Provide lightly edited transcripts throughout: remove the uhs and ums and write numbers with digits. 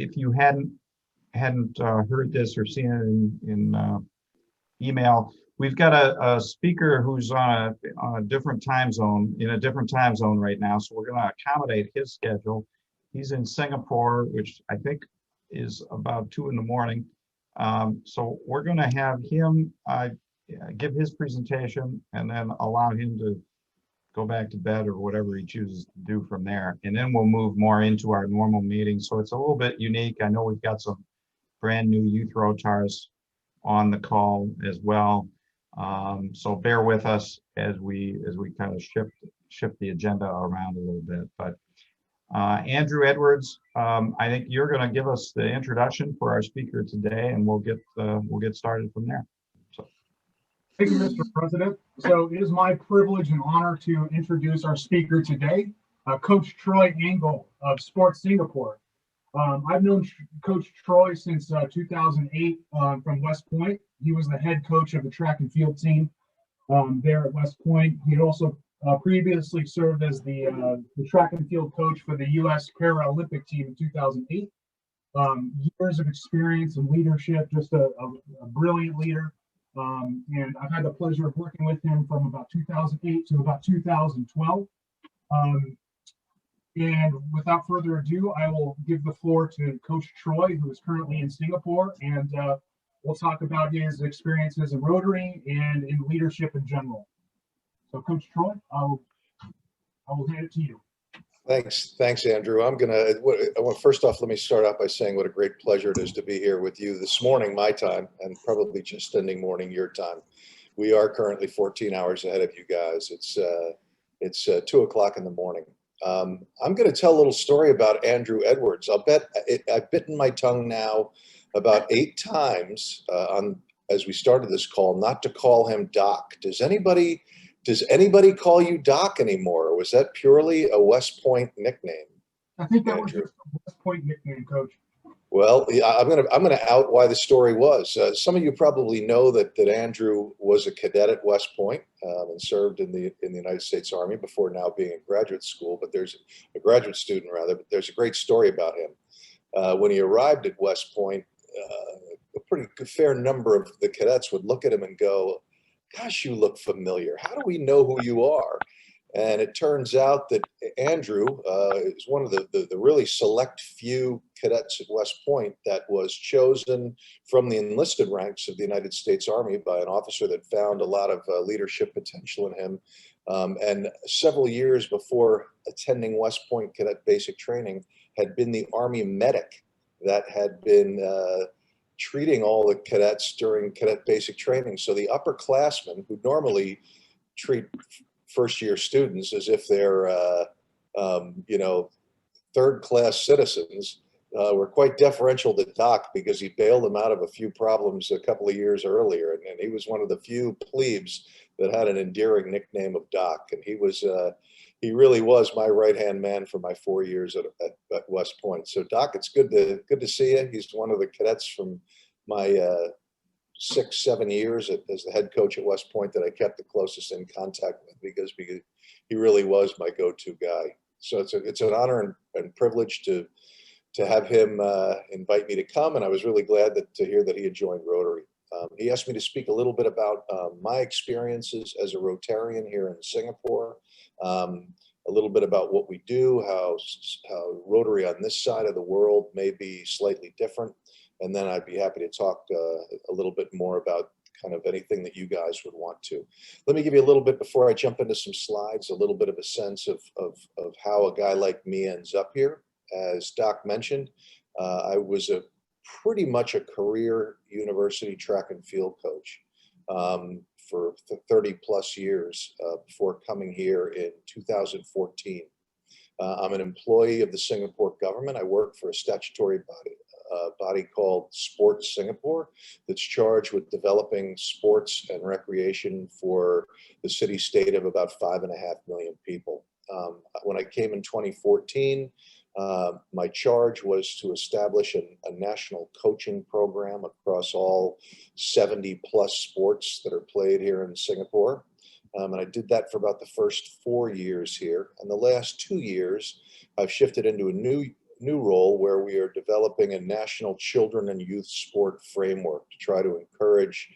if you hadn't heard this or seen it in email, we've got a speaker who's on a different time zone, in a different time zone right now. So we're going to accommodate his schedule. He's in Singapore, which I think is about 2 in the morning. So we're going to have him give his presentation and then allow him to go back to bed or whatever he chooses to do from there. And then we'll move more into our normal meeting. So it's a little bit unique. I know we've got some brand new youth Rotars on the call as well. So bear with us as we kind of shift the agenda around a little bit. But Andrew Edwards, I think you're going to give us the introduction for our speaker today, and we'll get started from there. So. Thank you, Mr. President. So it is my privilege and honor to introduce our speaker today, Coach Troy Engle of Sports Singapore. I've known Coach Troy since 2008 from West Point. He was the head coach of the track and field team there at West Point. He also previously served as the track and field coach for the U.S. Paralympic team in 2008. Years of experience and leadership, just a brilliant leader. And I've had the pleasure of working with him from about 2008 to about 2012. And without further ado, I will give the floor to Coach Troy, who is currently in Singapore, and we'll talk about his experiences in Rotary and in leadership in general. So, Coach Troy, I will hand it to you. Thanks, Andrew. First off, let me start out by saying what a great pleasure it is to be here with you this morning, my time, and probably just ending morning your time. We are currently 14 hours ahead of you guys. It's 2 o'clock in the morning. I'm going to tell a little story about Andrew Edwards. I've bitten my tongue now about 8 times as we started this call, not to call him Doc. Does anybody call you Doc anymore? Or was that purely a West Point nickname? I think that was just a West Point nickname, Coach. Well, I'm gonna out why the story was. Some of you probably know that Andrew was a cadet at West Point and served in the United States Army before now being in graduate school. But there's a graduate student rather. But there's a great story about him. When he arrived at West Point, a pretty fair number of the cadets would look at him and go, "Gosh, you look familiar. How do we know who you are?" And it turns out that Andrew is one of the really select few cadets at West Point that was chosen from the enlisted ranks of the United States Army by an officer that found a lot of leadership potential in him. And several years before attending West Point Cadet Basic Training, had been the Army medic that had been treating all the cadets during Cadet Basic Training. So the upperclassmen, who normally treat first-year students as if they're, third-class citizens, were quite deferential to Doc because he bailed them out of a few problems a couple of years earlier, and he was one of the few plebes that had an endearing nickname of Doc. And he really was my right-hand man for my 4 years at West Point. So Doc, it's good to see you. He's one of the cadets from my 6-7 years as the head coach at West Point that I kept the closest in contact with because he really was my go-to guy. So it's an honor and privilege to have him invite me to come, and I was really glad to hear that he had joined Rotary. He asked me to speak a little bit about my experiences as a Rotarian here in Singapore, a little bit about what we do, how Rotary on this side of the world may be slightly different, and then I'd be happy to talk a little bit more about kind of anything that you guys would want to. Let me give you a little bit, before I jump into some slides, a little bit of a sense of how a guy like me ends up here. As Doc mentioned, I was pretty much a career university track and field coach for 30 plus years before coming here in 2014. I'm an employee of the Singapore government. I work for a statutory body called Sports Singapore that's charged with developing sports and recreation for the city-state of about 5.5 million people. When I came in 2014, my charge was to establish a national coaching program across all 70 plus sports that are played here in Singapore. And I did that for about the first 4 years here. And the last 2 years, I've shifted into a new new role where we are developing a national children and youth sport framework to try to encourage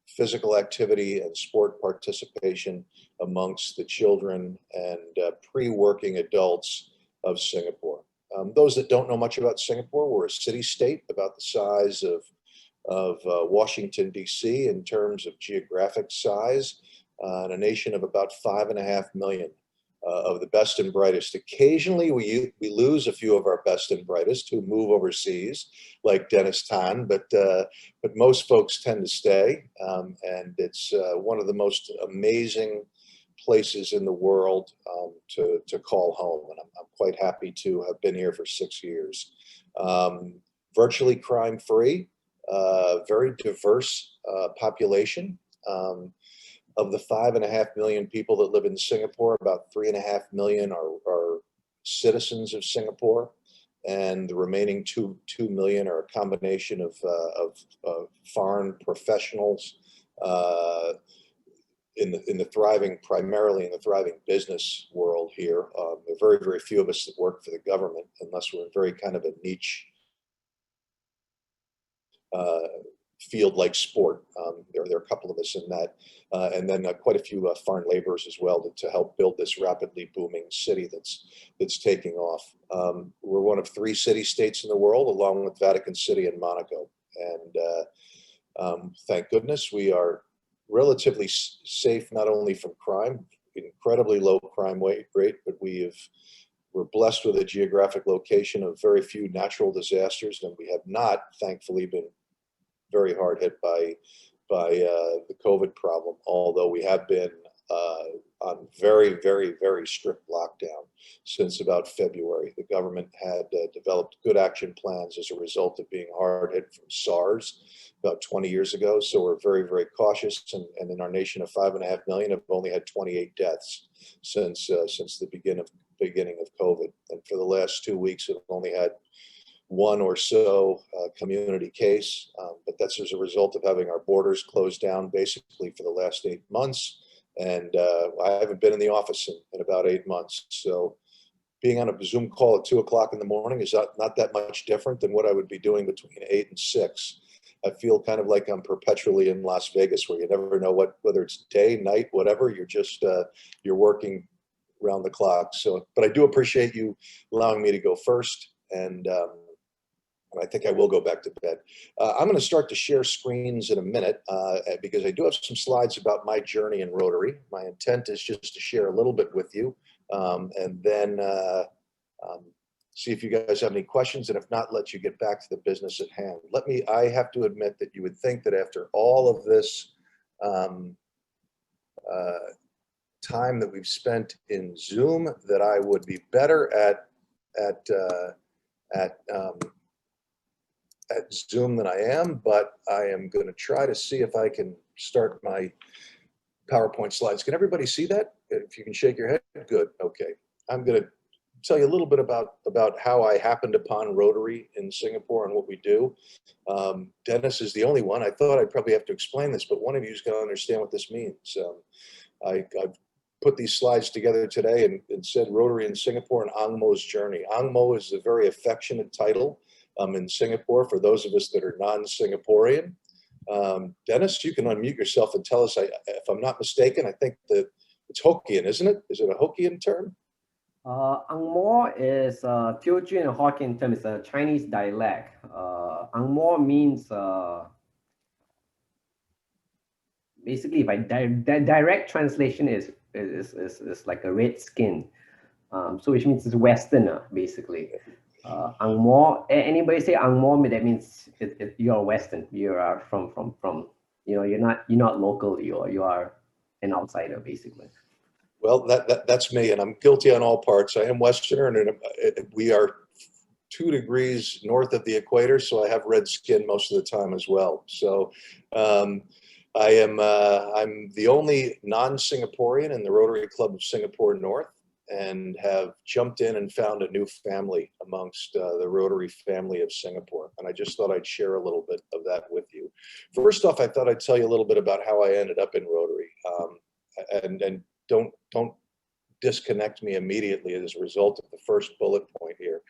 physical activity and sport participation amongst the children and pre-working adults of Singapore. Those that don't know much about Singapore, we're a city-state about the size of Washington, D.C. in terms of geographic size, and a nation of about 5.5 million of the best and brightest. Occasionally, we lose a few of our best and brightest who move overseas, like Dennis Tan, but most folks tend to stay, and it's one of the most amazing places in the world to call home, and I'm quite happy to have been here for 6 years. Virtually crime-free, very diverse population. Of the 5.5 million people that live in Singapore, about 3.5 million are citizens of Singapore, and the remaining 2 million are a combination of foreign professionals primarily in the thriving business world here. There are very, very few of us that work for the government, unless we're in very kind of a niche field like sport. There are a couple of us in that, and then quite a few foreign laborers as well to help build this rapidly booming city that's taking off. We're one of 3 city-states in the world, along with Vatican City and Monaco, and thank goodness we are relatively safe, not only from crime, incredibly low crime rate, but we're blessed with a geographic location of very few natural disasters, and we have not, thankfully, been very hard hit by the COVID problem, although we have been on very, very, very strict lockdown since about February. The government had developed good action plans as a result of being hard hit from SARS about 20 years ago. So we're very, very cautious, and in our nation of 5.5 million, have only had 28 deaths since the beginning of COVID. And for the last 2 weeks, we've only had 1 or so community case, but that's as a result of having our borders closed down basically for the last 8 months. And I haven't been in the office in about 8 months. So being on a Zoom call at 2 o'clock in the morning is not that much different than what I would be doing between 8 and 6. I feel kind of like I'm perpetually in Las Vegas, where you never know whether it's day, night, whatever. You're just you're working around the clock. So, but I do appreciate you allowing me to go first, and I think I will go back to bed. I'm going to start to share screens in a minute because I do have some slides about my journey in Rotary. My intent is just to share a little bit with you, and then see if you guys have any questions, and if not, let you get back to the business at hand. I have to admit that you would think that after all of this time that we've spent in Zoom, that I would be better at Zoom than I am, but I am going to try to see if I can start my PowerPoint slides. Can everybody see that? If you can shake your head, good. Okay. I'm going to tell you a little bit about how I happened upon Rotary in Singapore and what we do. Dennis is the only one. I thought I'd probably have to explain this, but one of you is going to understand what this means. I've put these slides together today and said Rotary in Singapore and Ang Mo's journey. Ang Mo is a very affectionate title in Singapore for those of us that are non-Singaporean. Dennis, you can unmute yourself and tell us, if I'm not mistaken, I think that it's Hokkien, isn't it? Is it a Hokkien term? Ang Mo is Teochew and Hokkien term. It's a Chinese dialect. Ang Mo means basically, by direct translation is like a red skin. So which means it's Westerner, basically. Ang Mo, anybody say Ang Mo, that means you're Western. You are from you're not local. You are an outsider, basically. Well, that's me, and I'm guilty on all parts. I am Westerner, and we are 2 degrees north of the equator, so I have red skin most of the time as well. So I'm the only non-Singaporean in the Rotary Club of Singapore North, and have jumped in and found a new family amongst the Rotary family of Singapore. And I just thought I'd share a little bit of that with you. First off, I thought I'd tell you a little bit about how I ended up in Rotary. And don't disconnect me immediately as a result of the first bullet point here.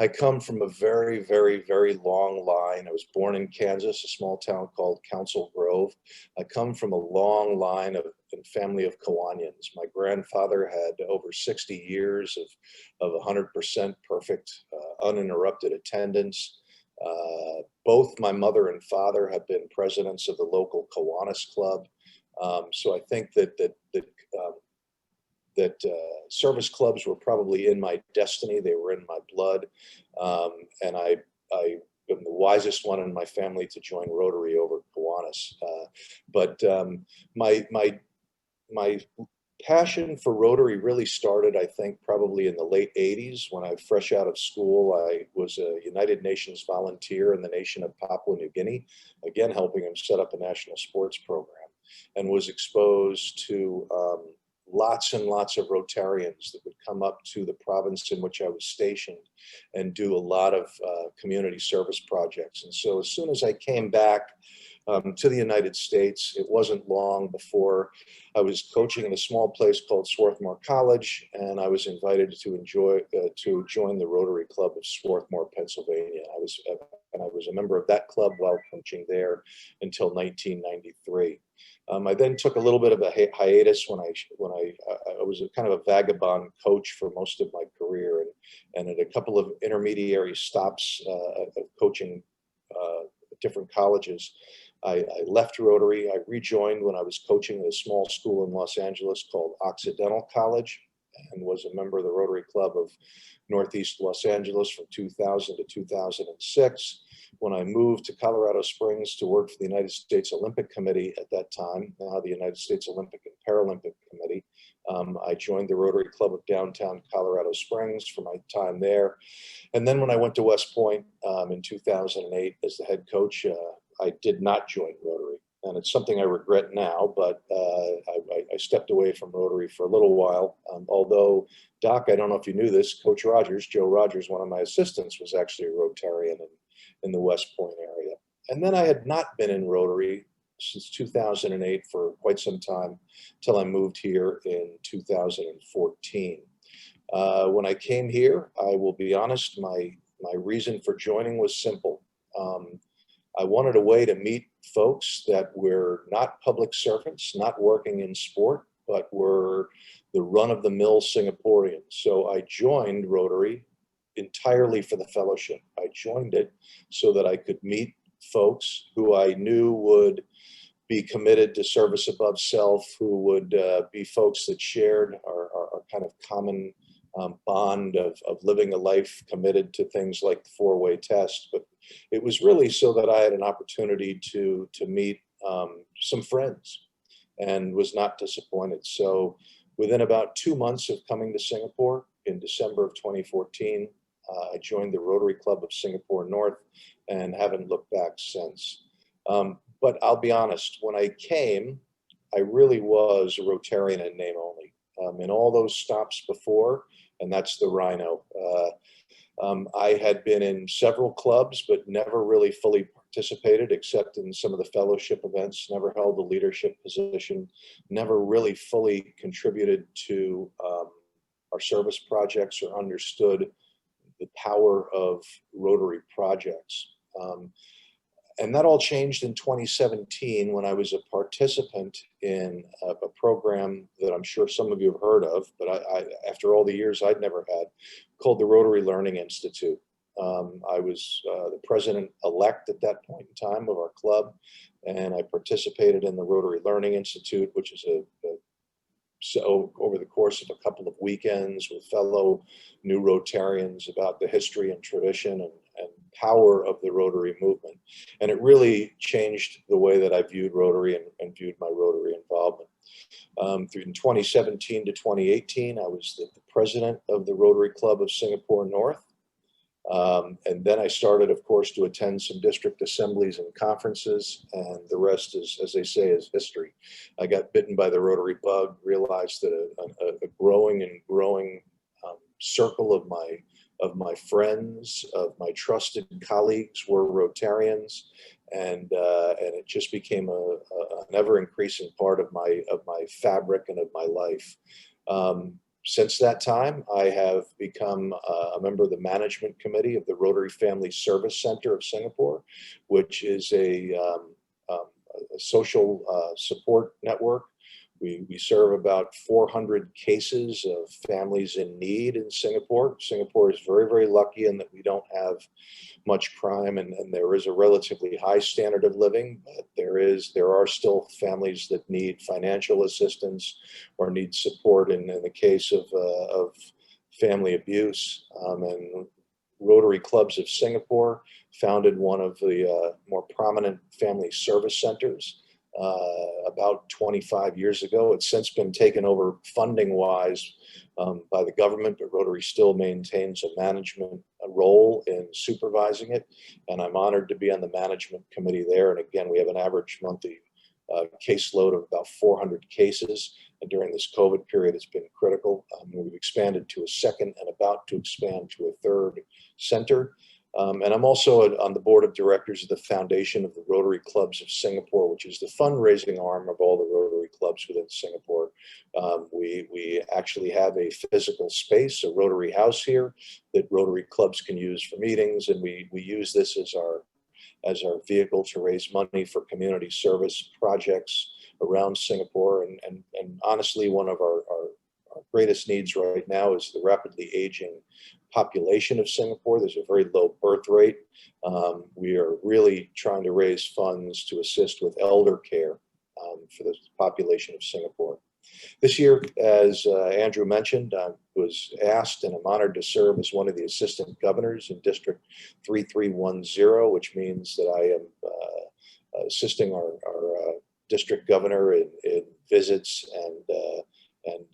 I come from a very, very, very long line. I was born in Kansas, a small town called Council Grove. I come from a long line of family of Kiwanians. My grandfather had over 60 years of 100% perfect, uninterrupted attendance. Both my mother and father have been presidents of the local Kiwanis Club. So I think that service clubs were probably in my destiny. They were in my blood. And I am the wisest one in my family to join Rotary over Kiwanis. But my passion for Rotary really started, I think, probably in the late 80s when I was fresh out of school. I was a United Nations volunteer in the nation of Papua New Guinea, again, helping them set up a national sports program, and was exposed to lots and lots of Rotarians that would come up to the province in which I was stationed and do a lot of community service projects. And so as soon as I came back to the United States, it wasn't long before I was coaching in a small place called Swarthmore College, and I was invited to join the Rotary Club of Swarthmore, Pennsylvania. I was a member of that club while coaching there until 1993. I then took a little bit of a hiatus when I was a kind of a vagabond coach for most of my career, and at a couple of intermediary stops of coaching different colleges. I left Rotary. I rejoined when I was coaching at a small school in Los Angeles called Occidental College, and was a member of the Rotary Club of Northeast Los Angeles from 2000 to 2006. When I moved to Colorado Springs to work for the United States Olympic Committee at that time, now the United States Olympic and Paralympic Committee, I joined the Rotary Club of downtown Colorado Springs for my time there. And then when I went to West Point in 2008 as the head coach, I did not join Rotary. And it's something I regret now, but I stepped away from Rotary for a little while. Although, Doc, I don't know if you knew this, Coach Rogers, Joe Rogers, one of my assistants, was actually a Rotarian in the West Point area. And then I had not been in Rotary since 2008 for quite some time, till I moved here in 2014. When I came here, I will be honest, my reason for joining was simple. I wanted a way to meet folks that were not public servants, not working in sport, but were the run-of-the-mill Singaporeans. So I joined Rotary entirely for the fellowship. I joined it so that I could meet folks who I knew would be committed to service above self, who would be folks that shared our kind of common bond of living a life committed to things like the four-way test. But it was really so that I had an opportunity to meet some friends, and was not disappointed. So within about 2 months of coming to Singapore in December of 2014, I joined the Rotary Club of Singapore North and haven't looked back since. But I'll be honest, when I came, I really was a Rotarian in name only. In all those stops before, and that's the RINO. I had been in several clubs, but never really fully participated except in some of the fellowship events, never held a leadership position, never really fully contributed to our service projects or understood the power of Rotary projects. And that all changed in 2017 when I was a participant in a program that I'm sure some of you have heard of, but after all the years I'd never had, called the Rotary Learning Institute. I was the president-elect at that point in time of our club, and I participated in the Rotary Learning Institute, which is so over the course of a couple of weekends with fellow new Rotarians about the history and tradition and power of the Rotary movement. And it really changed the way that I viewed Rotary and viewed my Rotary involvement. From 2017 to 2018, I was the president of the Rotary Club of Singapore North. And then I started, of course, to attend some district assemblies and conferences, and the rest is, as they say, is history. I got bitten by the Rotary bug, realized that a growing circle of my friends, of my trusted colleagues were Rotarians, and it just became an ever increasing part of my fabric and of my life. Since that time, I have become a member of the management committee of the Rotary Family Service Center of Singapore, which is a social support network. We serve about 400 cases of families in need in Singapore. Singapore is very, very lucky in that we don't have much crime, and there is a relatively high standard of living, but there are still families that need financial assistance or need support in the case of family abuse. And Rotary Clubs of Singapore founded one of the more prominent family service centers about 25 years ago. It's since been taken over funding-wise by the government, but Rotary still maintains a management role in supervising it. And I'm honored to be on the management committee there. And again, we have an average monthly caseload of about 400 cases. And during this COVID period, it's been critical. We've expanded to a second and about to expand to a third center. And I'm also on the board of directors of the foundation of the Rotary Clubs of Singapore, which is the fundraising arm of all the Rotary clubs within Singapore. We actually have a physical space, a Rotary house here that Rotary clubs can use for meetings. And we use this as our vehicle to raise money for community service projects around Singapore. And honestly, one of our greatest needs right now is the rapidly aging population of Singapore. There's a very low birth rate. We are really trying to raise funds to assist with elder care for the population of Singapore. This year, as Andrew mentioned, I was asked and I'm honored to serve as one of the assistant governors in District 3310, which means that I am assisting our district governor in visits and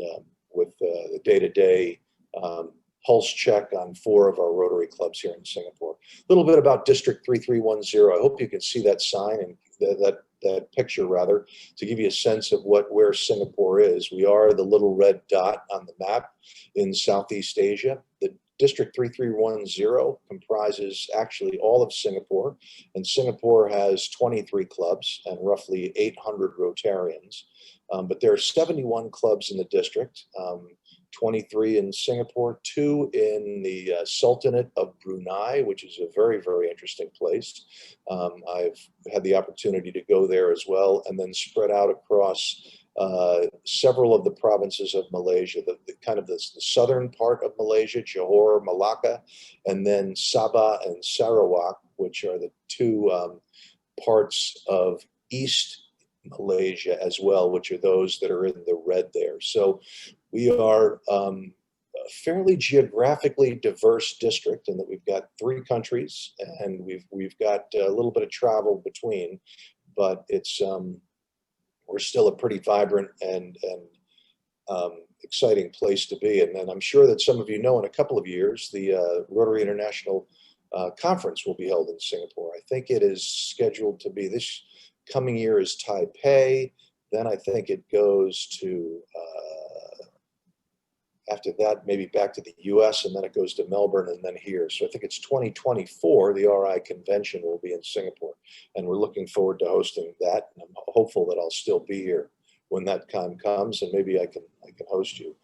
with the day-to-day pulse check on 4 of our Rotary clubs here in Singapore. A little bit about District 3310. I hope you can see that sign and that picture rather, to give you a sense of where Singapore is. We are the little red dot on the map in Southeast Asia. The District 3310 comprises actually all of Singapore, and Singapore has 23 clubs and roughly 800 Rotarians. But there are 71 clubs in the district, 23 in Singapore, 2 in the Sultanate of Brunei, which is a very, very interesting place. I've had the opportunity to go there as well, and then spread out across several of the provinces of Malaysia, the southern part of Malaysia, Johor, Malacca, and then Sabah and Sarawak, which are the 2 parts of East Malaysia as well, which are those that are in the red there. So we are a fairly geographically diverse district in that we've got 3 countries and we've got a little bit of travel between, but it's we're still a pretty vibrant and exciting place to be. And then I'm sure that some of you know in a couple of years, the Rotary International Conference will be held in Singapore. I think it is scheduled to be this coming year is Taipei. Then I think it goes to, after that, maybe back to the US, and then it goes to Melbourne and then here. So I think it's 2024, the RI convention will be in Singapore. And we're looking forward to hosting that. And I'm hopeful that I'll still be here when that time comes, and maybe I can host you.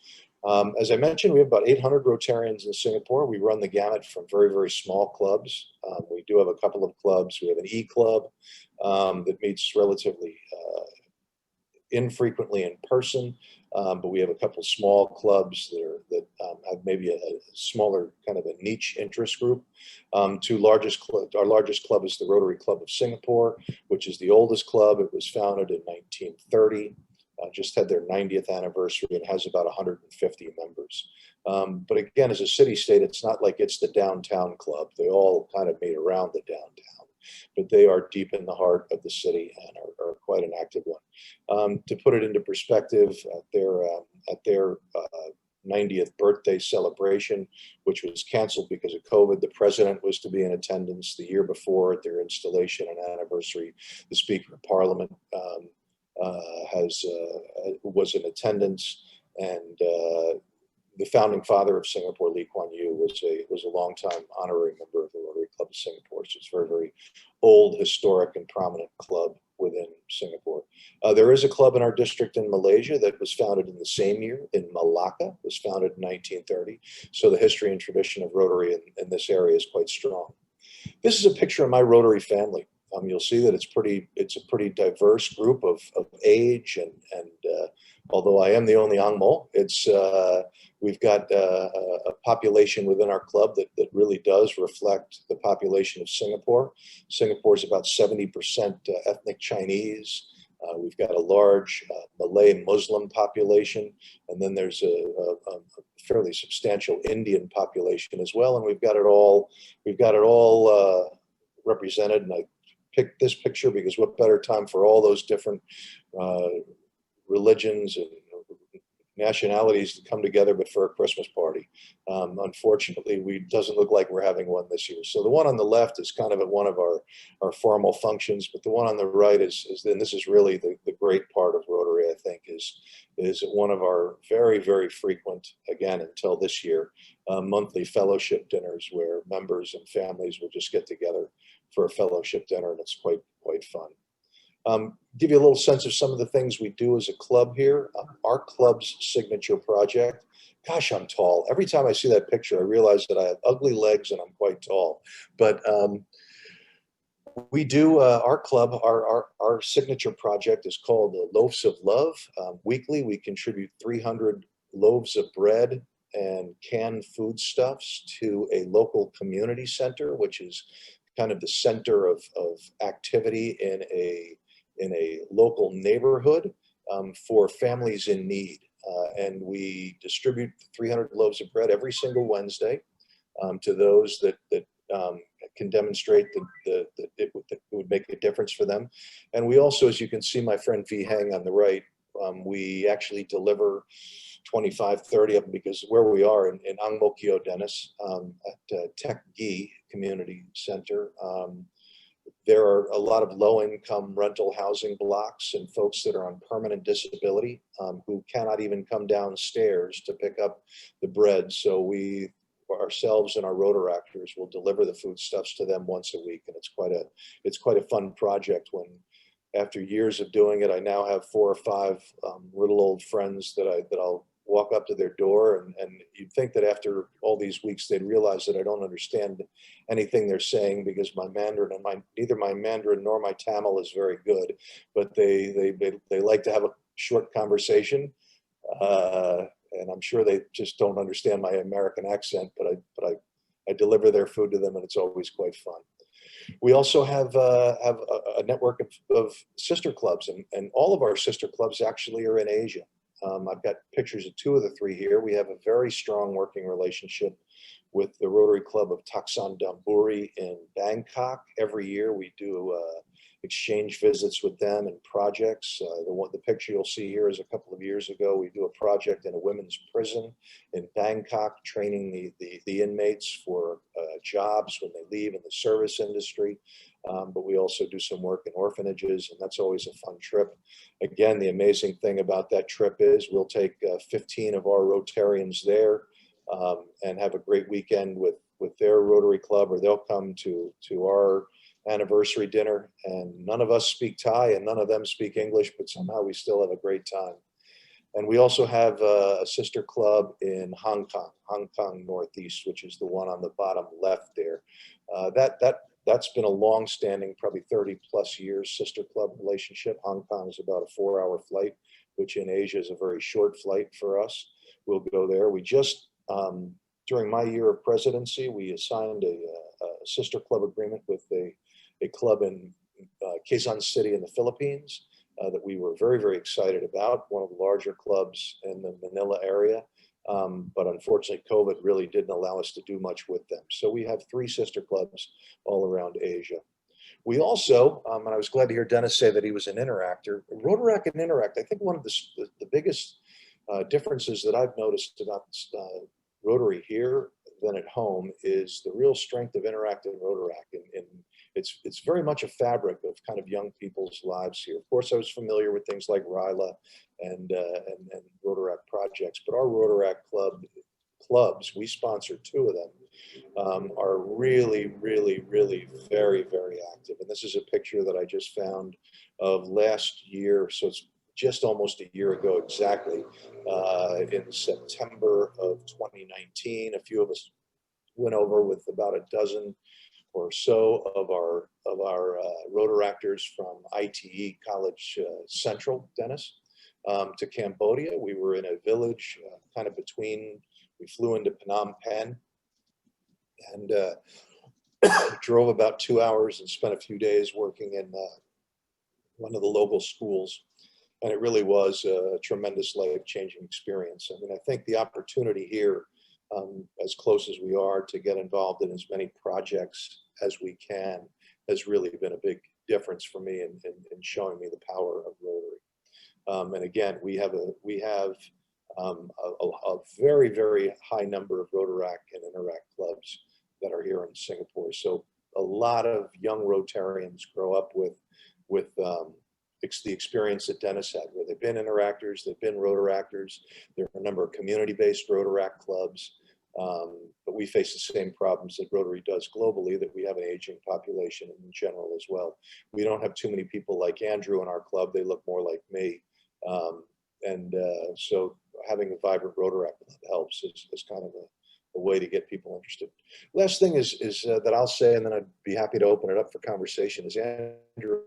As I mentioned, we have about 800 Rotarians in Singapore. We run the gamut from very, very small clubs. We do have a couple of clubs. We have an E-club that meets relatively infrequently in person, but we have a couple small clubs that have maybe a smaller kind of a niche interest group. Our largest club is the Rotary Club of Singapore, which is the oldest club. It was founded in 1930. Just had their 90th anniversary and has about 150 members. But again, as a city-state, it's not like it's the downtown club. They all kind of meet around the downtown, but they are deep in the heart of the city and are quite an active one. To put it into perspective, at their 90th birthday celebration, which was canceled because of COVID, the president was to be in attendance. The year before, at their installation and anniversary, the Speaker of Parliament was in attendance, and the founding father of Singapore, Lee Kuan Yew, was a longtime honorary member of the Rotary Club of Singapore. So it's a very, very old, historic, and prominent club within Singapore. There is a club in our district in Malaysia that was founded in the same year, in Malacca, was founded in 1930. So the history and tradition of Rotary in this area is quite strong. This is a picture of my Rotary family. You'll see that it's a pretty diverse group of age, and although I am the only Angmo, we've got a population within our club that really does reflect the population of Singapore. Singapore is about 70% ethnic Chinese. We've got a large Malay Muslim population, and then there's a fairly substantial Indian population as well. And we've got it all represented. And I picked this picture because what better time for all those different religions and nationalities to come together but for a Christmas party. Unfortunately, it doesn't look like we're having one this year. So the one on the left is kind of at one of our formal functions, but the one on the right is and this is really the great part of Rotary, I think, is one of our very, very frequent, again, until this year, monthly fellowship dinners where members and families will just get together for a fellowship dinner, and it's quite fun. Give you a little sense of some of the things we do as a club here. Our club's signature project. Gosh, I'm tall. Every time I see that picture, I realize that I have ugly legs and I'm quite tall. But we do our club. Our signature project is called the Loaves of Love. Weekly, we contribute 300 loaves of bread and canned foodstuffs to a local community center, which is kind of the center of activity in a local neighborhood for families in need. And we distribute 300 loaves of bread every single Wednesday to those that can demonstrate that it would make a difference for them. And we also, as you can see, my friend V Hang on the right, we actually deliver 25, 30 of them, because where we are in Ang Mo Kio Dennis at Tech Gi Community Center, there are a lot of low-income rental housing blocks and folks that are on permanent disability who cannot even come downstairs to pick up the bread. So we ourselves and our Rotaractors will deliver the foodstuffs to them once a week, and it's quite a fun project. When after years of doing it, I now have 4 or 5 little old friends that I'll walk up to their door, and you'd think that after all these weeks they'd realize that I don't understand anything they're saying, because my Mandarin and neither my Mandarin nor my Tamil is very good, but they like to have a short conversation, and I'm sure they just don't understand my American accent, but I deliver their food to them, and it's always quite fun. We also have a network of sister clubs, and all of our sister clubs actually are in Asia. I've got pictures of 2 of the 3 here. We have a very strong working relationship with the Rotary Club of Taksan Damburi in Bangkok. Every year we do exchange visits with them and projects. The picture you'll see here is a couple of years ago. We do a project in a women's prison in Bangkok, training the inmates for jobs when they leave in the service industry. But we also do some work in orphanages, and that's always a fun trip. Again, the amazing thing about that trip is we'll take 15 of our Rotarians there and have a great weekend with their Rotary Club, or they'll come to our anniversary dinner, and none of us speak Thai and none of them speak English, but somehow we still have a great time. And we also have a sister club in Hong Kong Northeast, which is the one on the bottom left there. That's been a long-standing, probably 30+ years sister club relationship. Hong Kong is about a 4-hour flight, which in Asia is a very short flight for us. We'll go there. We just, during my year of presidency, we assigned a sister club agreement with a club in Quezon City in the Philippines that we were very, very excited about, one of the larger clubs in the Manila area. But unfortunately, COVID really didn't allow us to do much with them. So we have 3 sister clubs all around Asia. We also, and I was glad to hear Dennis say that he was an interactor. Rotaract and Interact, I think one of the biggest differences that I've noticed about Rotary here than at home is the real strength of Interact and Rotaract. And it's very much a fabric of kind of young people's lives here. Of course, I was familiar with things like RILA and Rotaract projects, but our Rotaract club clubs, we sponsor 2 of them, are really, really, really very, very active. And this is a picture that I just found of last year. So it's just almost a year ago exactly, in September of 2019. A few of us went over with about a dozen or so of our Rotaractors from ITE College Central, Dennis, to Cambodia. We were in a village kind of between, we flew into Phnom Penh and drove about 2 hours and spent a few days working in one of the local schools. And it really was a tremendous life-changing experience. I mean, I think the opportunity here, as close as we are to get involved in as many projects as we can, has really been a big difference for me in showing me the power of Rotary. And again, we have a very, very high number of Rotaract and Interact clubs that are here in Singapore. So a lot of young Rotarians grow up with the experience that Dennis had, where they've been Interactors, they've been Rotaractors. There are a number of community-based Rotaract clubs, but we face the same problems that Rotary does globally, that we have an aging population in general as well. We don't have too many people like Andrew in our club. They look more like me. So having a vibrant Rotaract club helps is kind of a way to get people interested. Last thing is that I'll say, and then I'd be happy to open it up for conversation, is Andrew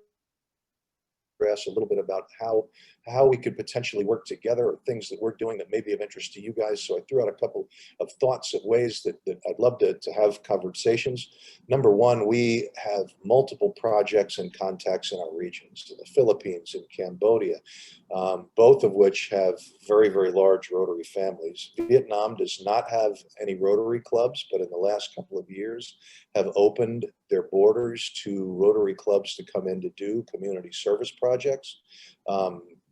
asked a little bit about how we could potentially work together, or things that we're doing that may be of interest to you guys. So I threw out a couple of thoughts of ways that I'd love to have conversations. Number one, we have multiple projects and contacts in our regions, in the Philippines and Cambodia, both of which have very, very large Rotary families. Vietnam does not have any Rotary clubs, but in the last couple of years have opened their borders to Rotary clubs to come in to do community service projects.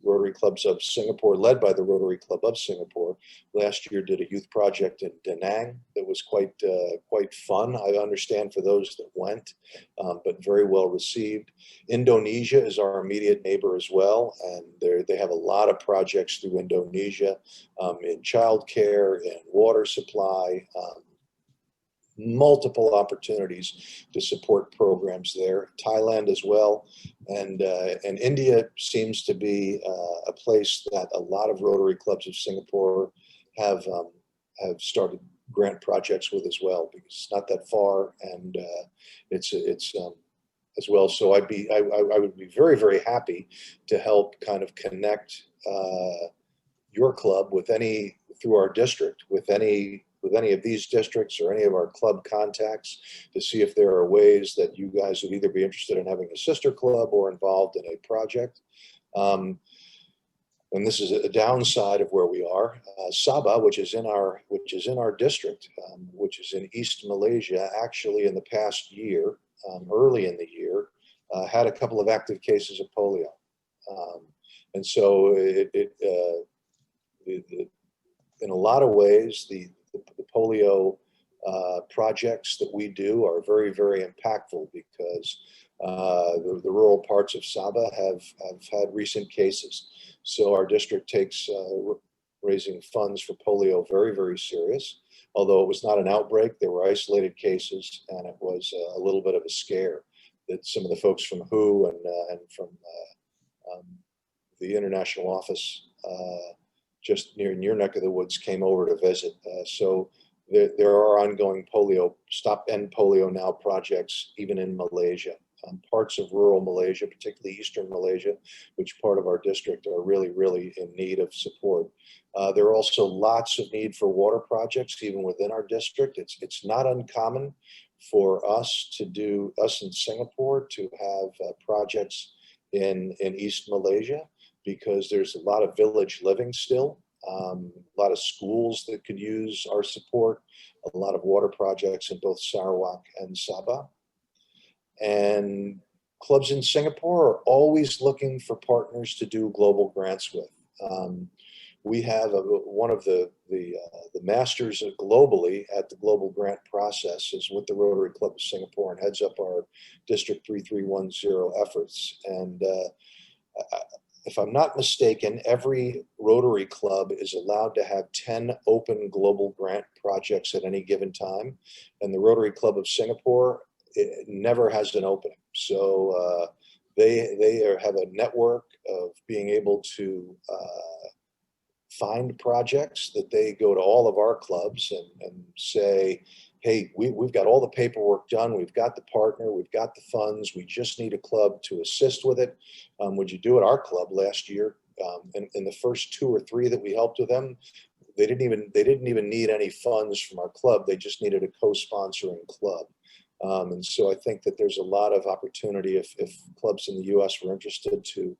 Rotary Clubs of Singapore, led by the Rotary Club of Singapore, last year did a youth project in Da Nang that was quite fun. I understand for those that went, but very well received. Indonesia is our immediate neighbor as well, and they have a lot of projects through Indonesia in childcare, in water supply, multiple opportunities to support programs there. Thailand as well, and India seems to be a place that a lot of Rotary Clubs of Singapore have started grant projects with as well, because it's not that far, and it's as well. So I would be very, very happy to help kind of connect your club with through our district with any of these districts or any of our club contacts, to see if there are ways that you guys would either be interested in having a sister club or involved in a project. And this is a downside of where we are. Sabah, which is in our district, which is in East Malaysia, actually in the past year, early in the year, had a couple of active cases of polio. And so in a lot of ways, the polio projects that we do are very, very impactful, because the rural parts of Sabah have had recent cases. So our district takes raising funds for polio very, very serious. Although it was not an outbreak, there were isolated cases, and it was a little bit of a scare that some of the folks from WHO and from the international office just near your neck of the woods came over to visit. So there are ongoing Stop End Polio Now projects, even in Malaysia. Parts of rural Malaysia, particularly Eastern Malaysia, which part of our district are really, really in need of support. There are also lots of need for water projects, even within our district. It's not uncommon for us in Singapore to have projects in East Malaysia, because there's a lot of village living still, a lot of schools that could use our support, a lot of water projects in both Sarawak and Sabah. And clubs in Singapore are always looking for partners to do global grants with. We have one of the masters globally at the global grant process is with the Rotary Club of Singapore, and heads up our District 3310 efforts. And if I'm not mistaken, every Rotary Club is allowed to have 10 open global grant projects at any given time. And the Rotary Club of Singapore, it never has an opening. So they have a network of being able to find projects that they go to all of our clubs and say, hey, we've got all the paperwork done. We've got the partner. We've got the funds. We just need a club to assist with it. Would you do it? Our club last year, in the first 2 or 3 that we helped with them, they didn't even need any funds from our club. They just needed a co-sponsoring club. And so I think that there's a lot of opportunity if clubs in the U.S. were interested to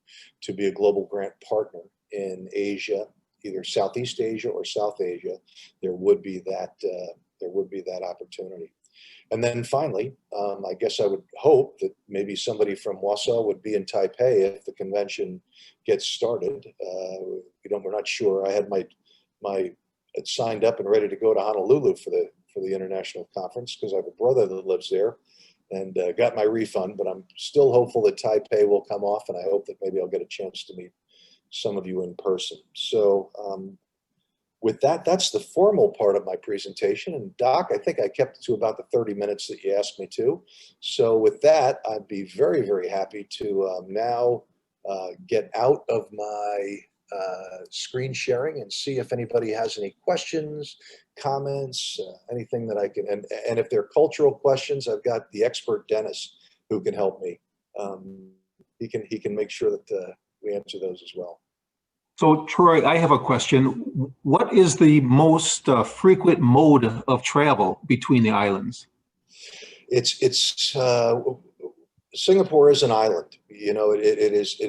be a global grant partner in Asia, either Southeast Asia or South Asia, there would be that opportunity. And then finally, I guess I would hope that maybe somebody from Wausau would be in Taipei if the convention gets started. We're not sure. I had my signed up and ready to go to Honolulu for the international conference because I have a brother that lives there, and got my refund. But I'm still hopeful that Taipei will come off, and I hope that maybe I'll get a chance to meet some of you in person. So with that, that's the formal part of my presentation. And Doc, I think I kept it to about the 30 minutes that you asked me to. So with that, I'd be very, very happy to now get out of my screen sharing and see if anybody has any questions, comments, anything that I can, and if they're cultural questions, I've got the expert Dennis who can help me. He can make sure that we answer those as well. So Troy, I have a question. What is the most frequent mode of travel between the islands? It's Singapore is an island. You know, it is,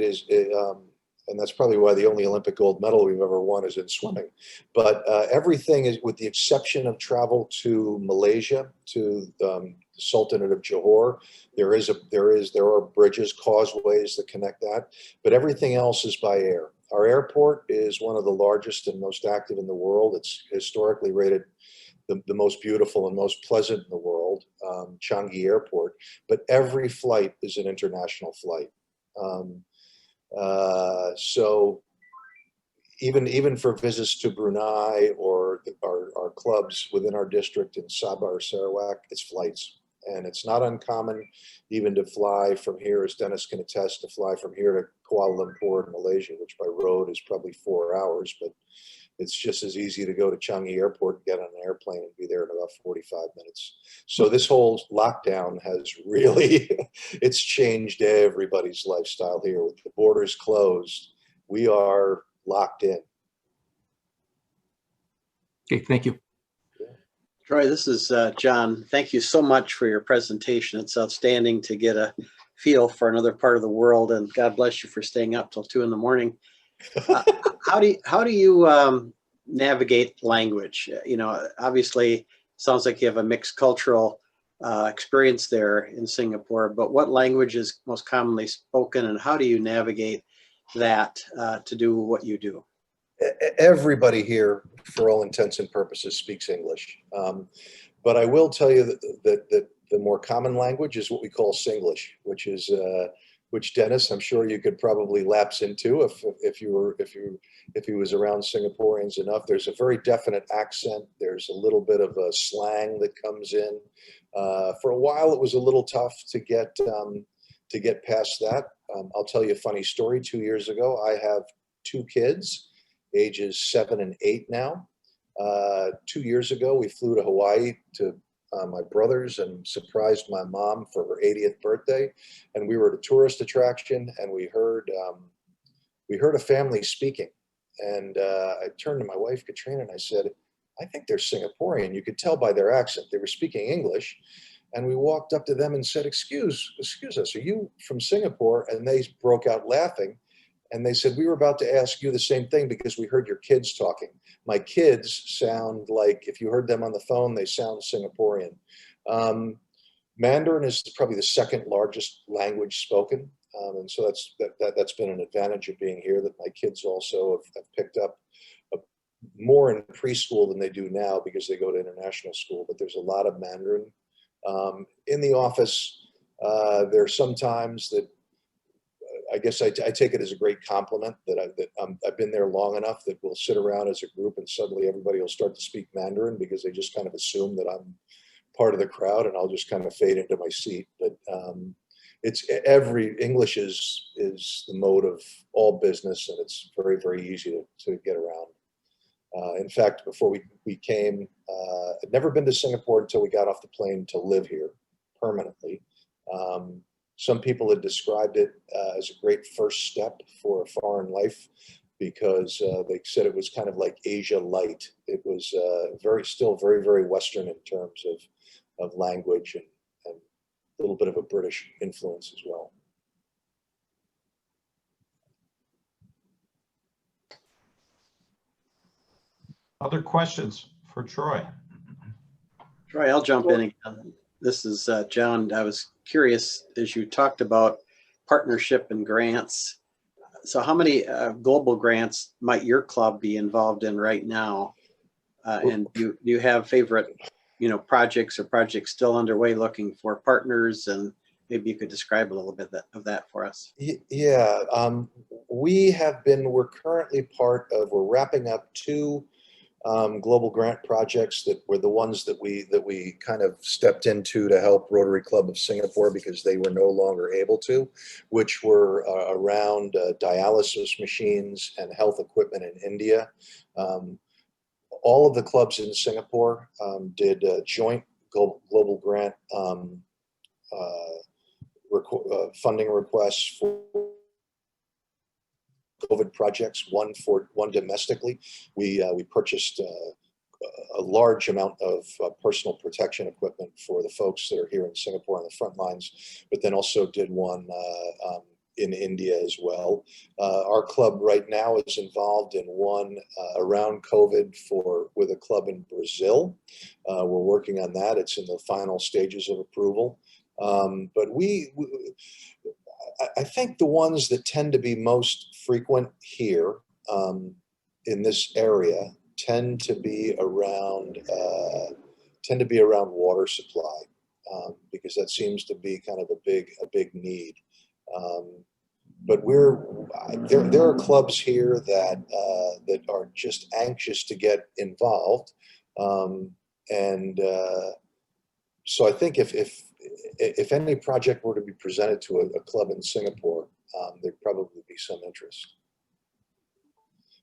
and that's probably why the only Olympic gold medal we've ever won is in swimming. But everything is, with the exception of travel to Malaysia, to the Sultanate of Johor, there are bridges, causeways that connect that, but everything else is by air. Our airport is one of the largest and most active in the world. It's historically rated the most beautiful and most pleasant in the world, Changi Airport, but every flight is an international flight. So even for visits to Brunei or our clubs within our district in Sabah or Sarawak, it's flights. And it's not uncommon even to fly from here, as Dennis can attest, to fly from here to Kuala Lumpur in Malaysia, which by road is probably 4 hours, but it's just as easy to go to Changi Airport and get on an airplane and be there in about 45 minutes. So this whole lockdown has really, it's changed everybody's lifestyle here. With the borders closed, we are locked in. Okay, thank you. Troy, this is John. Thank you so much for your presentation. It's outstanding to get a feel for another part of the world, and God bless you for staying up till 2 in the morning. How do you navigate language? You know, obviously, sounds like you have a mixed cultural experience there in Singapore, but what language is most commonly spoken, and how do you navigate that to do what you do? Everybody here, for all intents and purposes, speaks English. But I will tell you that the more common language is what we call Singlish, which Dennis, I'm sure you could probably lapse into if he was around Singaporeans enough. There's a very definite accent. There's a little bit of a slang that comes in. For a while, it was a little tough to get past that. I'll tell you a funny story. 2 years ago, I have 2 kids, ages 7 and 8 now. 2 years ago, we flew to Hawaii to my brother's and surprised my mom for her 80th birthday. And we were at a tourist attraction, and we heard a family speaking. And I turned to my wife, Katrina, and I said, I think they're Singaporean. You could tell by their accent. They were speaking English. And we walked up to them and said, excuse us, are you from Singapore? And they broke out laughing. And they said, we were about to ask you the same thing because we heard your kids talking. My kids sound like, if you heard them on the phone, they sound Singaporean. Mandarin is probably the second largest language spoken. And so that's been an advantage of being here, that my kids also have picked up more in preschool than they do now because they go to international school, but there's a lot of Mandarin. In the office, there are some times that I guess I take it as a great compliment that I've been there long enough that we'll sit around as a group and suddenly everybody will start to speak Mandarin because they just kind of assume that I'm part of the crowd and I'll just kind of fade into my seat. But English is the mode of all business, and it's very, very easy to get around. In fact, before we came, I'd never been to Singapore until we got off the plane to live here permanently. Some people had described it as a great first step for a foreign life because they said it was kind of like Asia light. It was still very, very Western in terms of language and a little bit of a British influence as well. Other questions for Troy? Troy, I'll jump in again. This is John. I was curious as you talked about partnership and grants. So how many global grants might your club be involved in right now? And do you have favorite, projects or projects still underway looking for partners? And maybe you could describe a little bit of that for us. Yeah, we're currently we're wrapping up 2 global grant projects that were the ones that we kind of stepped into to help Rotary Club of Singapore because they were no longer able to, which were around dialysis machines and health equipment in India. All of the clubs in Singapore did joint global grant funding requests for COVID projects, one domestically. We purchased a large amount of personal protection equipment for the folks that are here in Singapore on the front lines, but then also did one in India as well. Our club right now is involved in one around COVID with a club in Brazil. We're working on that. It's in the final stages of approval. But I think the ones that tend to be most frequent here in this area tend to be around water supply because that seems to be kind of a big need. But there are clubs here that are just anxious to get involved, and so I think if any project were to be presented to a club in Singapore, there'd probably be some interest.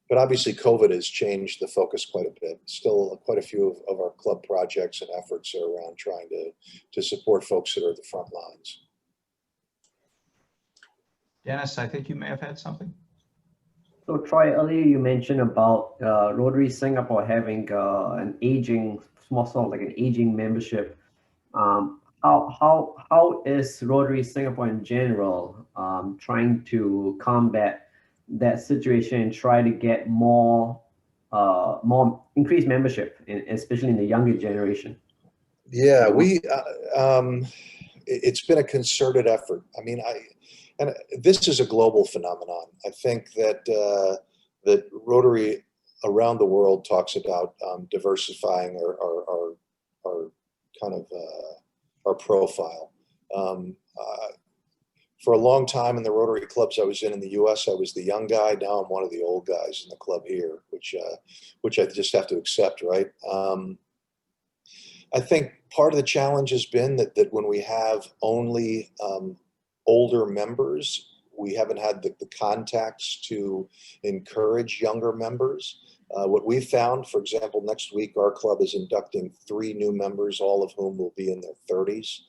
But obviously COVID has changed the focus quite a bit. Still quite a few of our club projects and efforts are around trying to support folks that are at the front lines. Dennis, I think you may have had something. So Troy, earlier you mentioned about Rotary Singapore having an aging membership. How is Rotary Singapore in general trying to combat that situation and try to get more increased membership, especially in the younger generation? Yeah, it's been a concerted effort. I mean, and this is a global phenomenon. I think that Rotary around the world talks about diversifying our kind of our profile. For a long time in the Rotary clubs I was in the U.S., I was the young guy. Now I'm one of the old guys in the club here, which I just have to accept, right? I think part of the challenge has been that when we have only older members, we haven't had the contacts to encourage younger members. What we've found, for example, next week our club is inducting 3 new members, all of whom will be in their 30s.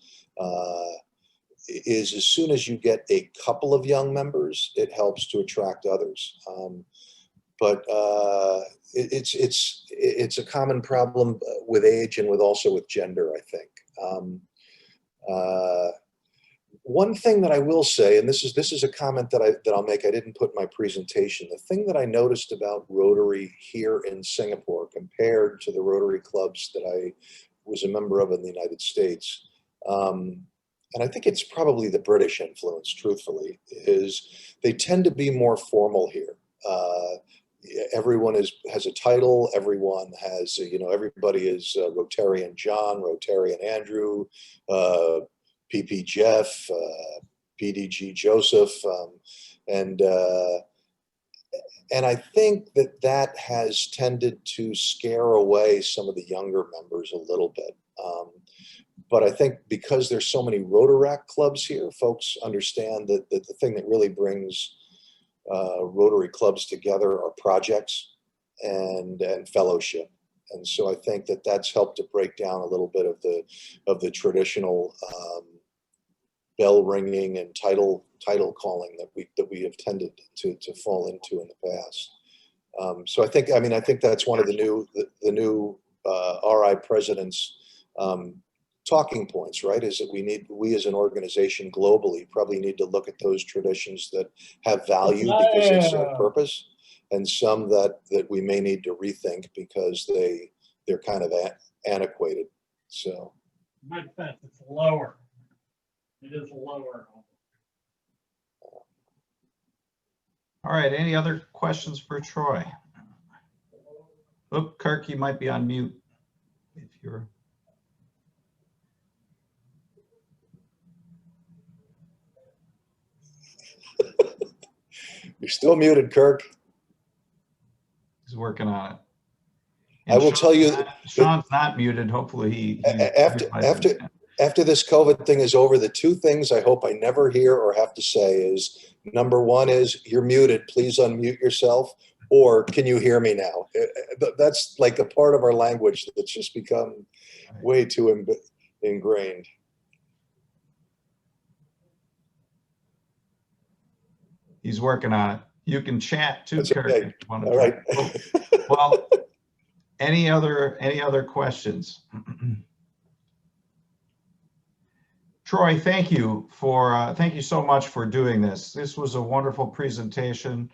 Is as soon as you get a couple of young members, it helps to attract others. But it's a common problem with age and also with gender, I think. One thing that I will say, and this is a comment that I'll make, I didn't put in my presentation. The thing that I noticed about Rotary here in Singapore compared to the Rotary clubs that I was a member of in the United States, and I think it's probably the British influence, truthfully, is they tend to be more formal here. Everyone has a title. Everyone has, everybody is Rotarian John, Rotarian Andrew, PP Jeff, PDG Joseph, and I think that that has tended to scare away some of the younger members a little bit. But I think because there's so many Rotaract clubs here, folks understand that the thing that really brings Rotary clubs together are projects and fellowship. And so I think that that's helped to break down a little bit of the traditional bell ringing and title calling that we have tended to fall into in the past. So I think that's one of the new RI presidents talking points, right? Is that we as an organization globally probably need to look at those traditions that have value because they serve purpose, and some that we may need to rethink because they're kind of antiquated. So My defense, it's lower. It is lower. All right, any other questions for Troy? Oop, Kirk, you might be on mute if you're. You're still muted, Kirk. He's working on it. I will tell you, Sean's not muted. Hopefully he after this COVID thing is over, the two things I hope I never hear or have to say is, number one is, you're muted, please unmute yourself, or can you hear me now? That's like a part of our language that's just become way too ingrained. He's working on it. You can chat too, That's Kirk. okay. If you want to All right. Well, any other questions? Troy, thank you so much for doing this. This was a wonderful presentation.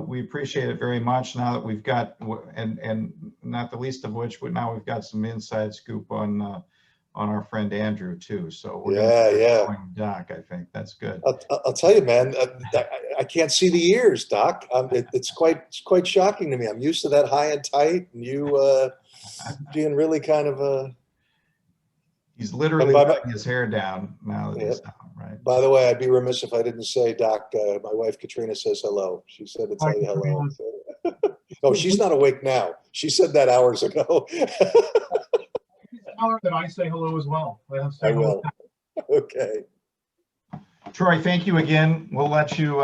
We appreciate it very much. Now that we've got, and not the least of which, now we've got some inside scoop on our friend Andrew too. So we're going Doc. I think that's good. I'll tell you, man. I can't see the ears, Doc. It's quite shocking to me. I'm used to that high and tight, and you being really kind of He's literally letting his hair down now that he's down, right? By the way, I'd be remiss if I didn't say, Doc, my wife Katrina says hello. She said to tell you hello. Oh, she's not awake now. She said that hours ago. Tell her that I say hello as well. I will. Okay. Troy, thank you again. We'll let you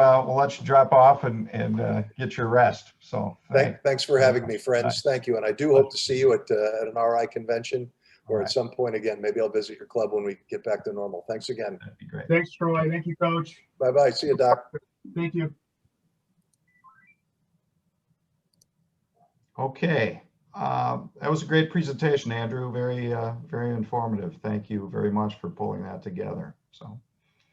drop off and get your rest. So thanks for having me, friends. Thank you, and I do hope to see you at an RI convention. Or at some point again, maybe I'll visit your club when we get back to normal. Thanks again. That'd be great. Thanks, Troy. Thank you, Coach. Bye-bye. See you, Doc. Thank you. Okay. That was a great presentation, Andrew. Very informative. Thank you very much for pulling that together. So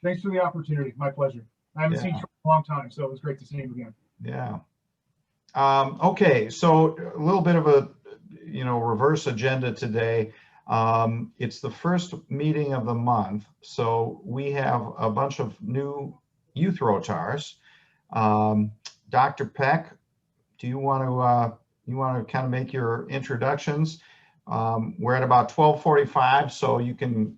thanks for the opportunity. My pleasure. I haven't seen Troy in a long time, so it was great to see him again. Yeah. Okay. So a little bit of a reverse agenda today. It's the first meeting of the month, so we have a bunch of new youth Rotars. Dr. Peck, do you want to kind of make your introductions? We're at about 12:45, so you can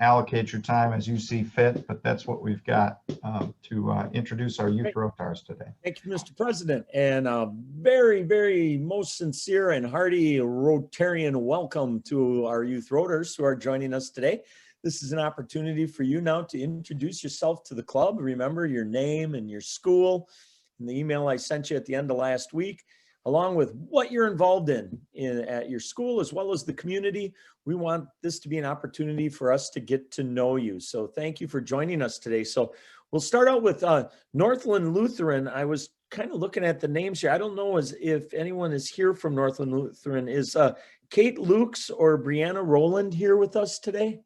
allocate your time as you see fit, but that's what we've got to introduce our youth Rotars today. Thank you, Mr. President, and a very, very most sincere and hearty Rotarian welcome to our youth Rotars who are joining us today. This is an opportunity for you now to introduce yourself to the club. Remember your name and your school and the email I sent you at the end of last week, along with what you're involved in at your school as well as the community. We want this to be an opportunity for us to get to know you. So thank you for joining us today. So we'll start out with Northland Lutheran. I was kind of looking at the names here. I don't know if anyone is here from Northland Lutheran. Is Kate Lukes or Brianna Rowland here with us today?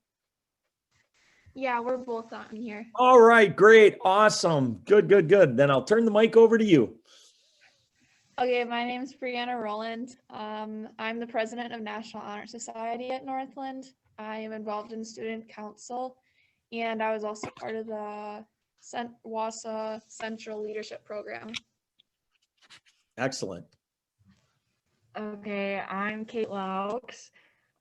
Yeah, we're both on here. All right, great, awesome, good. Then I'll turn the mic over to you. Okay, my name is Brianna Rowland. I'm the president of National Honor Society at Northland. I am involved in student council, and I was also part of the Wausau Central Leadership Program. Excellent. Okay, I'm Kate Laux.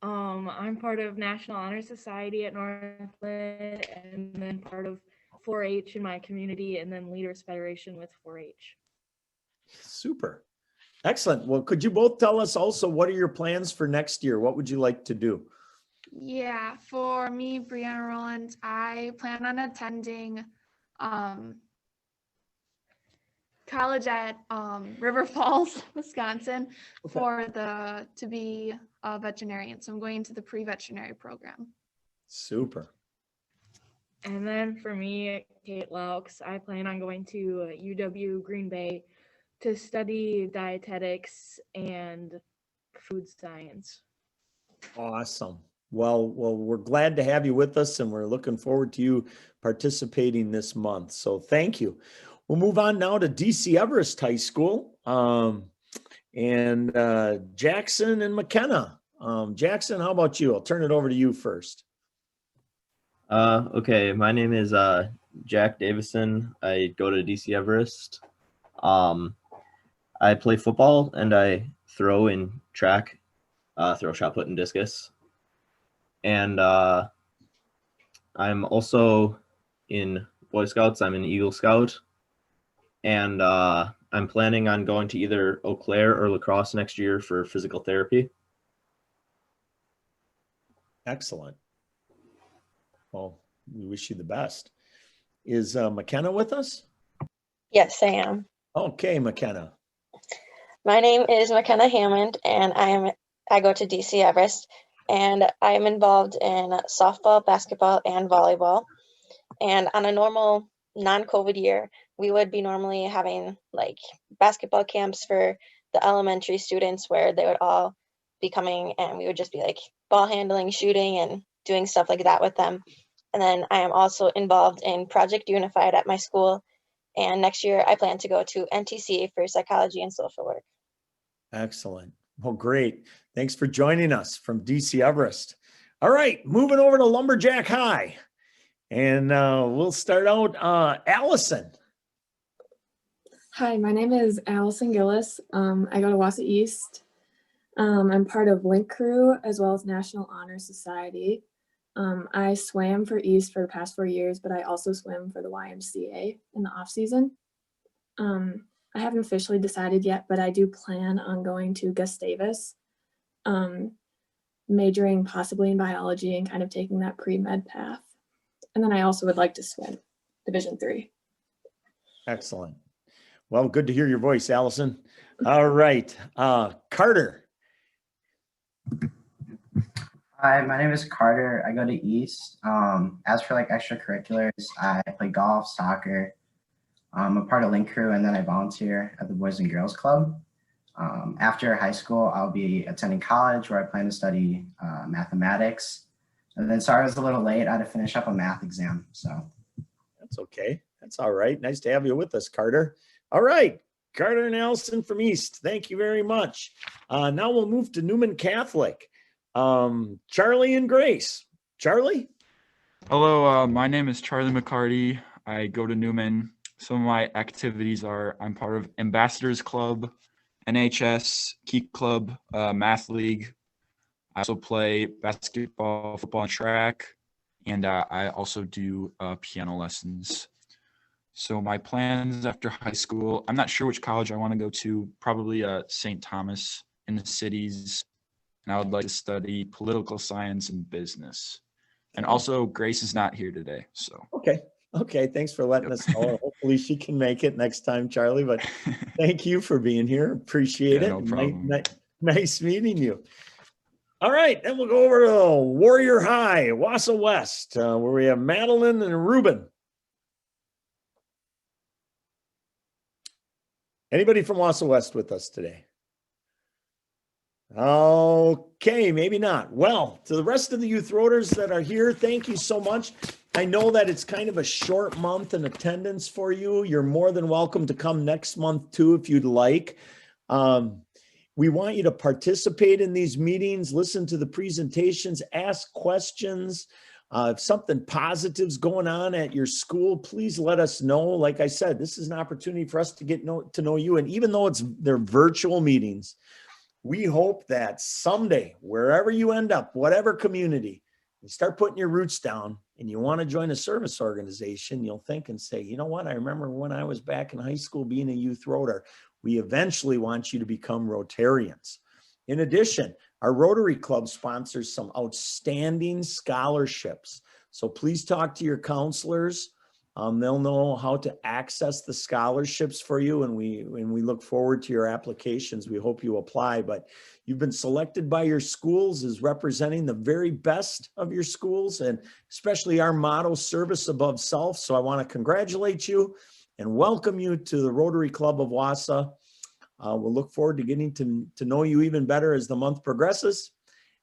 I'm part of National Honor Society at Northland, and then part of 4-H in my community and then Leaders Federation with 4-H. Super. Excellent. Well, could you both tell us also what are your plans for next year? What would you like to do? Yeah, for me, Brianna Roland, I plan on attending college at River Falls, Wisconsin, to be a veterinarian. So I'm going to the pre-veterinary program. Super. And then for me, Kate Laux, I plan on going to UW Green Bay to study dietetics and food science. Awesome. Well, we're glad to have you with us, and we're looking forward to you participating this month. So thank you. We'll move on now to DC Everest High School, and Jackson and McKenna. Jackson, how about you? I'll turn it over to you first. Okay, my name is Jack Davison. I go to DC Everest. I play football and I throw in track, throw, shot put, and discus. And I'm also in Boy Scouts. I'm an Eagle Scout. And I'm planning on going to either Eau Claire or La Crosse next year for physical therapy. Excellent. Well, we wish you the best. Is McKenna with us? Yes, I am. Okay, McKenna. My name is McKenna Hammond, and I go to DC Everest, and I am involved in softball, basketball, and volleyball. And on a normal non-COVID year, we would be normally having like basketball camps for the elementary students where they would all be coming, and we would just be like ball handling, shooting, and doing stuff like that with them. And then I am also involved in Project Unified at my school. And next year I plan to go to NTC for psychology and social work. Excellent. Well, great. Thanks for joining us from DC Everest. All right, moving over to Lumberjack High. And we'll start out, Allison. Hi, my name is Allison Gillis. I go to Wausau East. I'm part of Link Crew as well as National Honor Society. I swam for East for the past 4 years, but I also swim for the YMCA in the off season. I haven't officially decided yet, but I do plan on going to Gustavus, majoring possibly in biology and kind of taking that pre-med path. And then I also would like to swim Division III. Excellent. Well, good to hear your voice, Allison. All right, Carter. Hi, my name is Carter. I go to East. As for like extracurriculars, I play golf, soccer. I'm a part of Link Crew, and then I volunteer at the Boys and Girls Club. After high school, I'll be attending college where I plan to study mathematics. And then sorry I was a little late. I had to finish up a math exam. So That's okay. That's all right. Nice to have you with us, Carter. All right, Carter and Allison from East. Thank you very much. Now we'll move to Newman Catholic. Charlie and Grace. Charlie? Hello, my name is Charlie McCarty. I go to Newman. Some of my activities are I'm part of Ambassadors Club, NHS, Key Club, Math League. I also play basketball, football, and track, and I also do piano lessons. So my plans after high school, I'm not sure which college I want to go to, probably St. Thomas in the cities. And I would like to study political science and business. And also, Grace is not here today, so. Okay. Thanks for letting us know. Hopefully she can make it next time, Charlie, but thank you for being here. Appreciate it. No problem. Nice meeting you. All right, then we'll go over to Warrior High, Wausau West, where we have Madeline and Ruben. Anybody from Wausau West with us today? Okay, maybe not. Well, to the rest of the youth rotors that are here, thank you so much. I know that it's kind of a short month in attendance for you. You're more than welcome to come next month too, if you'd like. We want you to participate in these meetings, listen to the presentations, ask questions. If something positive's going on at your school, please let us know. Like I said, this is an opportunity for us to get to know you. And even though they're virtual meetings, we hope that someday, wherever you end up, whatever community, you start putting your roots down and you want to join a service organization, you'll think and say, you know what, I remember when I was back in high school being a youth rotor. We eventually want you to become Rotarians. In addition, our Rotary Club sponsors some outstanding scholarships. So please talk to your counselors. They'll know how to access the scholarships for you, and we look forward to your applications. We hope you apply, but you've been selected by your schools as representing the very best of your schools, and especially our motto, service above self. So I want to congratulate you and welcome you to the Rotary Club of Wausau. We'll look forward to getting to know you even better as the month progresses.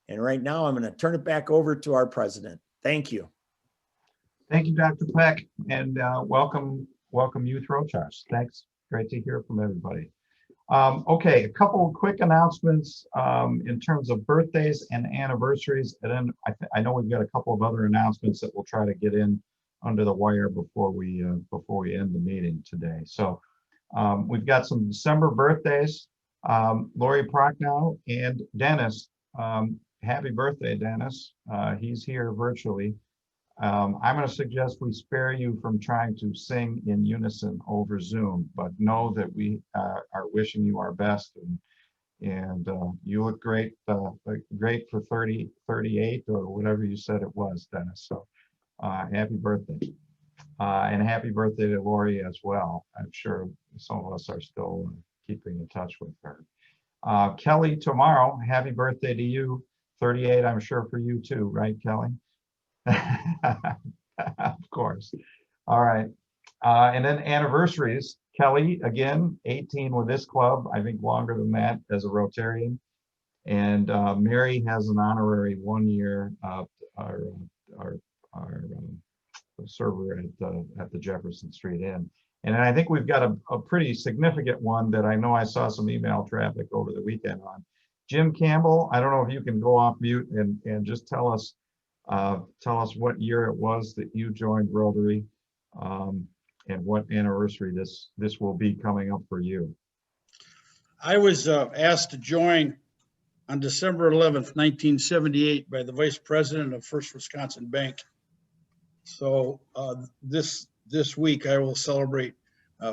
And right now, I'm going to turn it back over to our president. Thank you. Thank you, Dr. Peck, and welcome Youth Rotars. Thanks. Great to hear from everybody. Okay, a couple of quick announcements in terms of birthdays and anniversaries, and then I know we've got a couple of other announcements that we'll try to get in under the wire before we end the meeting today. So we've got some December birthdays. Lori Prochnow and Dennis. Happy birthday, Dennis. He's here virtually. I'm going to suggest we spare you from trying to sing in unison over Zoom, but know that we are wishing you our best, and you look great, great for 38 or whatever you said it was, Dennis. So happy birthday, and happy birthday to Lori as well. I'm sure some of us are still keeping in touch with her. Kelly, tomorrow, happy birthday to you. 38, I'm sure for you too, right, Kelly? Of course. All right. And then anniversaries. Kelly, again, 18 with this club. I think longer than that as a Rotarian. And Mary has an honorary 1 year our server at the Jefferson Street Inn. And I think we've got a pretty significant one that I know I saw some email traffic over the weekend on. Jim Campbell, I don't know if you can go off mute and just tell us what year it was that you joined Rotary, and what anniversary this will be coming up for you. I was asked to join on December 11th, 1978 by the Vice President of First Wisconsin Bank. So this week I will celebrate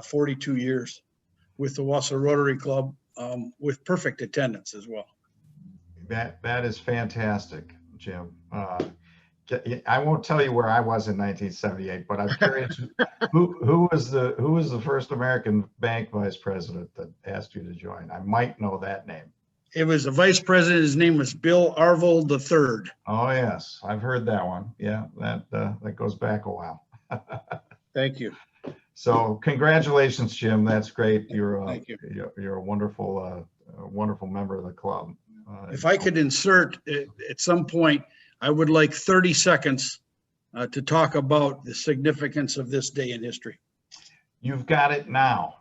42 years with the Wausau Rotary Club, with perfect attendance as well. That is fantastic, Jim. I won't tell you where I was in 1978, but I'm curious who was the first American bank vice president that asked you to join? I might know that name. It was a vice president. His name was Bill Arvold III. Oh yes, I've heard that one. Yeah, that goes back a while. Thank you. So congratulations, Jim. That's great. Thank you. You're a wonderful member of the club. If I could insert at some point, I would like 30 seconds to talk about the significance of this day in history. You've got it now.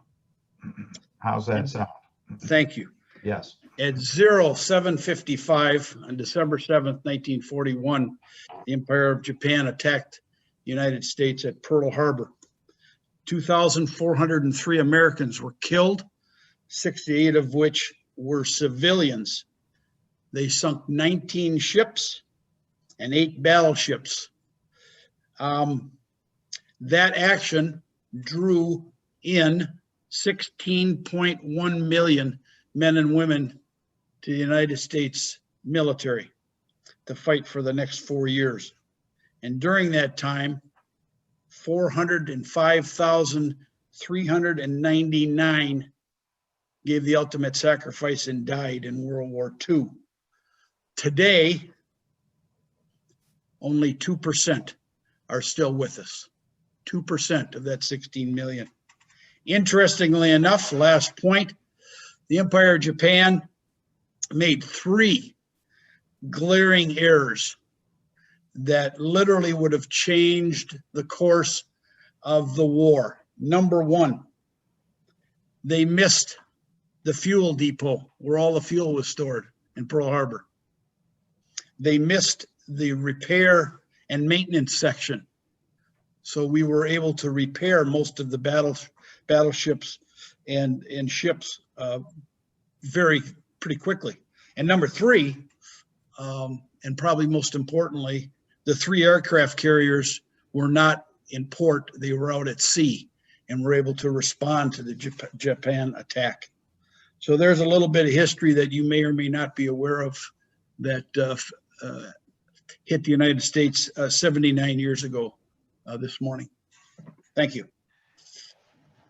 How's that sound? Thank you. Yes. At 07:55 on December 7th, 1941, the Empire of Japan attacked the United States at Pearl Harbor. 2,403 Americans were killed, 68 of which were civilians. They sunk 19 ships and 8 battleships. That action drew in 16.1 million men and women to the United States military to fight for the next 4 years. And during that time, 405,399 gave the ultimate sacrifice and died in World War II. Today, only 2% are still with us. 2% of that 16 million. Interestingly enough, last point, the Empire of Japan made 3 glaring errors that literally would have changed the course of the war. Number 1, they missed the fuel depot where all the fuel was stored in Pearl Harbor. They missed the repair and maintenance section. So we were able to repair most of the battleships and ships pretty quickly. And number 3, and probably most importantly, the 3 aircraft carriers were not in port, they were out at sea and were able to respond to the Japan attack. So there's a little bit of history that you may or may not be aware of that hit the United States 79 years ago this morning. Thank you.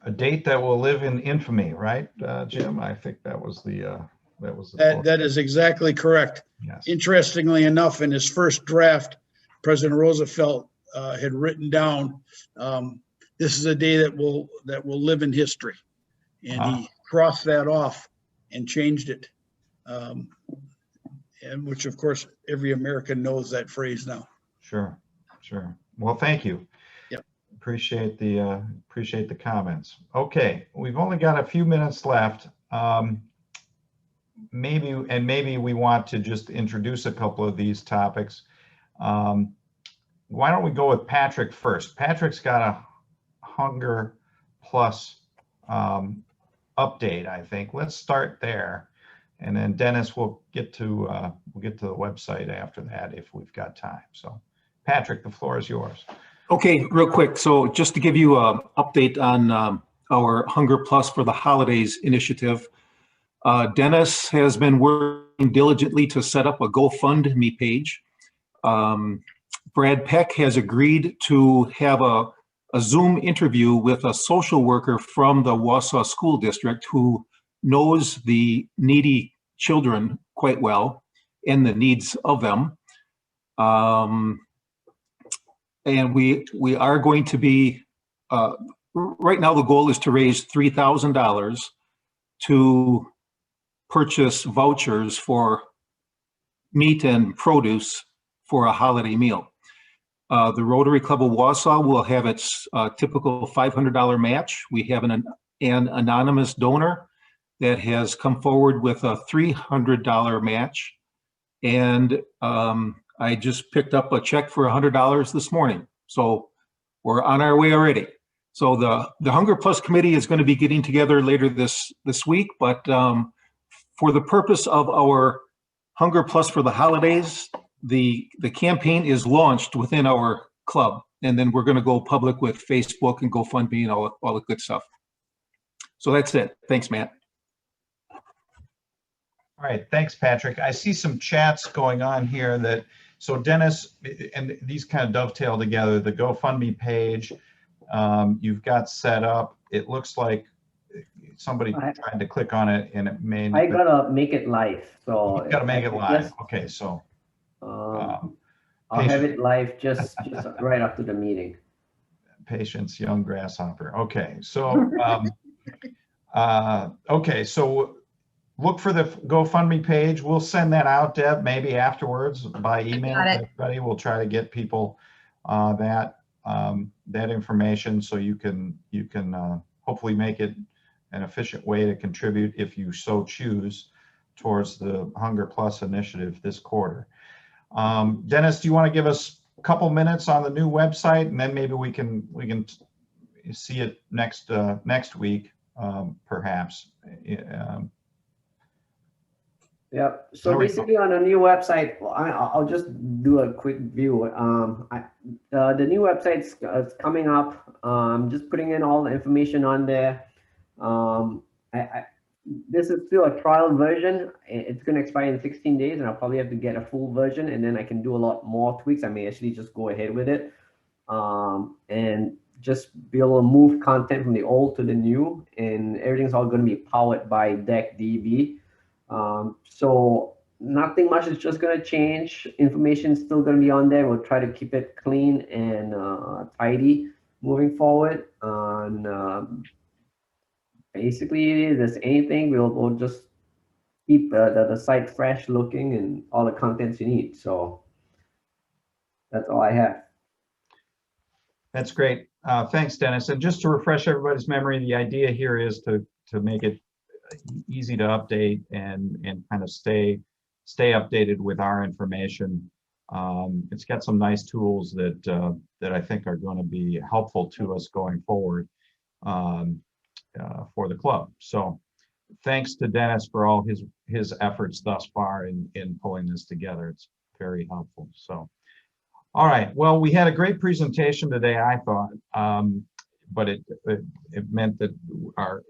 A date that will live in infamy, right, Jim? I think that was the That is exactly correct. Yes. Interestingly enough, in his first draft, President Roosevelt had written down, this is a day that will live in history. And he crossed that off and changed it. And which of course, every American knows that phrase now. Sure, sure. Well, thank you. Yep. Appreciate the comments. Okay, we've only got a few minutes left. Maybe we want to just introduce a couple of these topics. Why don't we go with Patrick first? Patrick's got a Hunger Plus update, I think. Let's start there, and then Dennis will get to the website after that if we've got time. So, Patrick, the floor is yours. Okay, real quick. So just to give you an update on our Hunger Plus for the Holidays initiative, Dennis has been working diligently to set up a GoFundMe page. Brad Peck has agreed to have a Zoom interview with a social worker from the Wausau School District who knows the needy children quite well and the needs of them. And we are going to be, right now the goal is to raise $3,000 to purchase vouchers for meat and produce for a holiday meal. The Rotary Club of Wausau will have its typical $500 match. We have an anonymous donor that has come forward with a $300 match. And I just picked up a check for $100 this morning. So we're on our way already. So the Hunger Plus Committee is going to be getting together later this week, but for the purpose of our Hunger Plus for the holidays, the campaign is launched within our club, and then we're going to go public with Facebook and GoFundMe and all the good stuff. So that's it. Thanks, Matt. All right, thanks, Patrick. I see some chats going on here that, so Dennis, and these kind of dovetail together, the GoFundMe page you've got set up. It looks like somebody tried to click on it and it may. I gotta make it live. So you gotta make it live. Okay, so. I'll have it live just right after the meeting. Patience, young grasshopper. Okay, so okay, so look for the GoFundMe page. We'll send that out, Deb, maybe afterwards by email to everybody. We'll try to get people that information so you can hopefully make it an efficient way to contribute if you so choose towards the Hunger Plus initiative this quarter. Dennis, do you want to give us a couple minutes on the new website, and then maybe we can see it next week, perhaps. Yeah. So basically, on the new website, I'll just do a quick view. The new website's coming up. Just putting in all the information on there. This is still a trial version. It's going to expire in 16 days, and I'll probably have to get a full version, and then I can do a lot more tweaks. I may actually just go ahead with it, and just be able to move content from the old to the new, and everything's all going to be powered by DeckDB. So nothing much is just going to change. Information is still going to be on there. We'll try to keep it clean and tidy moving forward. Basically, if there's anything, we'll just keep the site fresh looking and all the contents you need. So that's all I have. That's great. Thanks, Dennis. And just to refresh everybody's memory, the idea here is to make it easy to update and kind of stay updated with our information. It's got some nice tools that I think are going to be helpful to us going forward for the club. So thanks to Dennis for all his efforts thus far in pulling this together. It's very helpful. So All right, well, we had a great presentation today, I thought, but it meant that our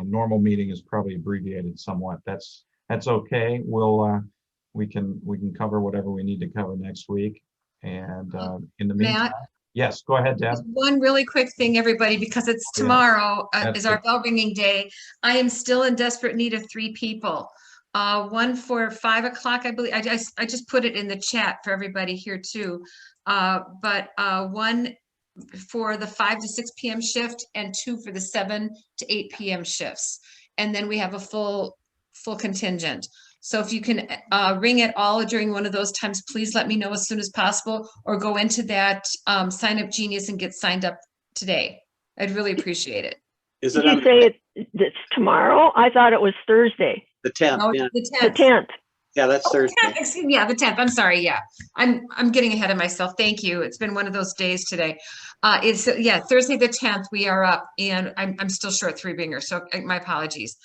normal meeting is probably abbreviated somewhat. That's okay. We can cover whatever we need to cover next week. And in the meantime, Matt? yes, go ahead, Deb. Just one really quick thing, everybody, because it's Yeah. tomorrow That's is our good. bell ringing day. I am still in desperate need of 3 people. One for 5 o'clock, I believe. I just put it in the chat for everybody here too. But one for the 5 to 6 p.m. shift and 2 for the 7 to 8 p.m. shifts. And then we have a full contingent. So if you can ring at all during one of those times, please let me know as soon as possible, or go into that Sign Up Genius and get signed up today. I'd really appreciate it. Is Did it you on say it's tomorrow? I thought it was Thursday. the 10th? No, Yeah, the The 10th. 10th. yeah, that's Oh, the Thursday. 10th, excuse me, yeah, the 10th. I'm sorry. Yeah, I'm getting ahead of myself. Thank you. It's been one of those days today. It's yeah, Thursday the 10th. We are up, and I'm still short 3 ringers, so my apologies.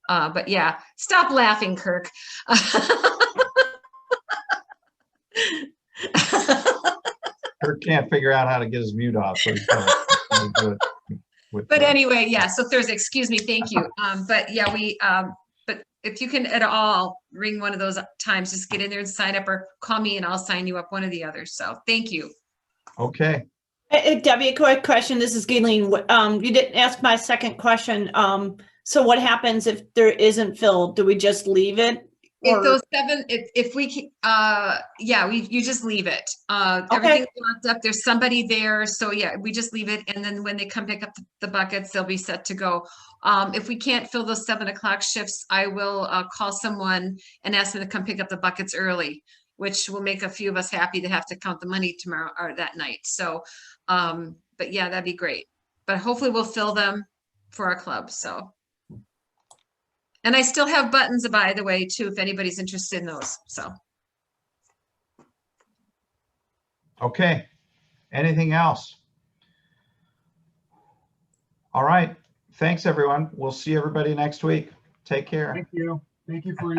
But yeah, stop laughing, Kirk. Kirk can't figure out how to get his mute off, so he's trying to do it with But anyway, yeah, so Thursday, excuse me, thank you. But yeah, but if you can at all ring one of those times, just get in there and sign up, or call me and I'll sign you up, one of the others. So thank you. Okay. Hey, Debbie, a quick question. This is Gayleen. You didn't ask my second question. So what happens if there isn't filled? Do we just leave it? If those 7, if we can, yeah, you just leave it. Everything's locked up. There's somebody there. So yeah, we just leave it. And then when they come pick up the buckets, they'll be set to go. If we can't fill those 7 o'clock shifts, I will call someone and ask them to come pick up the buckets early, which will make a few of us happy to have to count the money tomorrow or that night. So, but yeah, that'd be great. But hopefully we'll fill them for our club. So. And I still have buttons, by the way, too, if anybody's interested in those. So. Okay. Anything else? All right. Thanks, everyone. We'll see everybody next week. Take care. Thank you. Thank you for your